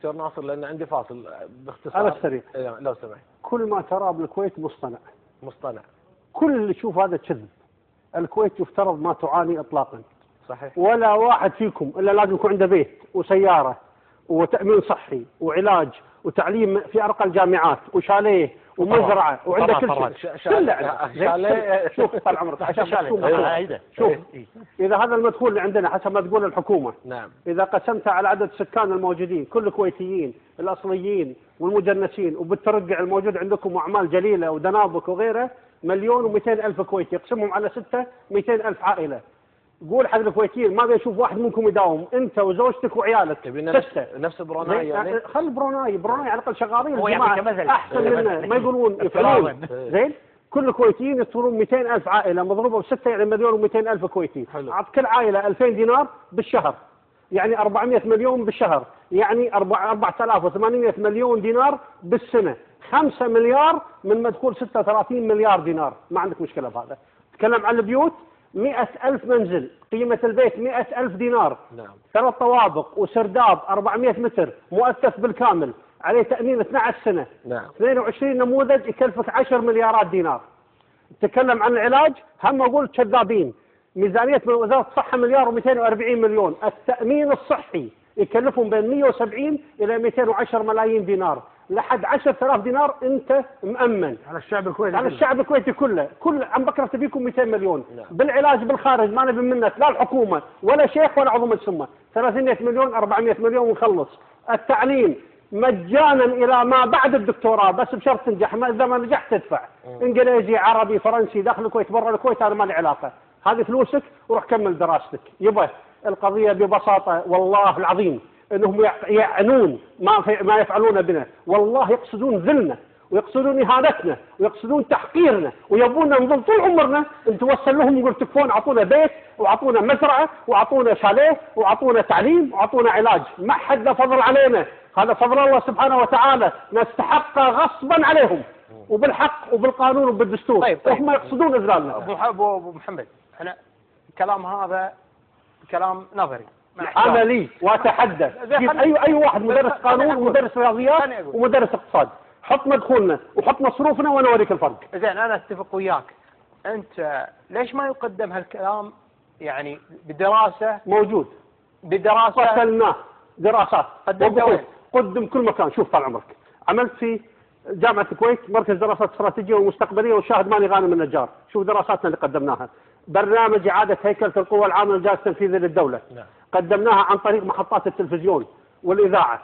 دكتور ناصر لان عندي فاصل باختصار على السريع لو سمحت. كل ما تراه بالكويت مصطنع. كل اللي تشوف هذا كذب. الكويت يفترض ما تعاني اطلاقا. صحيح. ولا واحد فيكم الا لازم يكون عنده بيت وسياره وتامين صحي وعلاج وتعليم في ارقى الجامعات وشاليه ومزرعه وعنده كل شيء. شاليه. شوف طال عمرك عشان شوف اذا هذا المدخول اللي عندنا حسب ما تقول الحكومه. نعم. اذا قسمتها على عدد السكان الموجودين كل الكويتيين الاصليين والمجنسين وبالترقع الموجود عندكم واعمال جليله ودنابك وغيره 1,200,000 كويتي، يقسمهم على 6 200,000 عائله. قول حق الكويتيين ما بيشوف واحد منكم يداوم، انت وزوجتك وعيالك. نفس بروناي يعني. خل بروناي على الاقل شغالين هو يعني كمثل احسن منا ما يقولون يفعلون. زين كل الكويتيين يصيرون 200,000 عائله مضروبه ب6 يعني 1,200,000 كويتي. اعط كل عائله 2000 دينار بالشهر، يعني 400 مليون بالشهر، يعني 4800 مليون دينار بالسنه، 5 مليار من مدخول 36 مليار دينار. ما عندك مشكله بهذا. تكلم عن البيوت 100,000 منزل، قيمة البيت 100,000 دينار. نعم. 3 طوابق وسرداب 400 متر مؤسس بالكامل، عليه تأمين 12 سنة. نعم. 22 نموذج يكلفك 10 مليارات دينار. تتكلم عن العلاج هم أقول كذابين. ميزانية من وزارة الصحة 1,240 مليون، التأمين الصحي يكلفهم بين 170 إلى 210 ملايين دينار، لحد 10,000 دينار انت مأمن على الشعب الكويتي. على الشعب الكويتي كله. كل عم بكره تبيكم 200 مليون. بالعلاج بالخارج ما نبي منك لا الحكومه ولا شيخ ولا عضو مجتمع. 300 مليون 400 مليون ونخلص. التعليم مجانا الى ما بعد الدكتوراه، بس بشرط تنجح، ما اذا ما نجحت تدفع. انجليزي عربي فرنسي داخل الكويت برا الكويت هذا ما له علاقه، هذه فلوسك وروح كمل دراستك. يبا القضيه ببساطه والله العظيم انهم يعنون ما يفعلون بنا، والله يقصدون ذلنا ويقصدون اهانتنا ويقصدون تحقيرنا ويبون نظل طول عمرنا نتوسل لهم ونقول تكفون اعطونا بيت واعطونا مزرعه واعطونا شاليه واعطونا تعليم واعطونا علاج. ما حد له فضل علينا، هذا فضل الله سبحانه وتعالى نستحق غصبا عليهم وبالحق وبالقانون وبالدستور. طيب. وهم يقصدون اذلالنا. ابو محمد احنا الكلام هذا كلام نظري عملي واتحدث. اي واحد مدرس قانون ومدرس رياضيات ومدرس اقتصاد، حط مدخولنا وحط مصروفنا وانا اوريك الفرق. زين انا اتفق وياك، انت ليش ما يقدم هالكلام يعني بدراسه؟ موجود بدراسه قتلناه دراسات قدمت قدم كل مكان. شوف طال عمرك عملت في جامعه الكويت مركز دراسات استراتيجيه ومستقبليه والشاهد ماني غانم النجار. شوف دراساتنا اللي قدمناها. برنامج اعاده هيكله القوى العامه للجهاز التنفيذي للدوله. نعم. قدمناها عن طريق محطات التلفزيون والاذاعه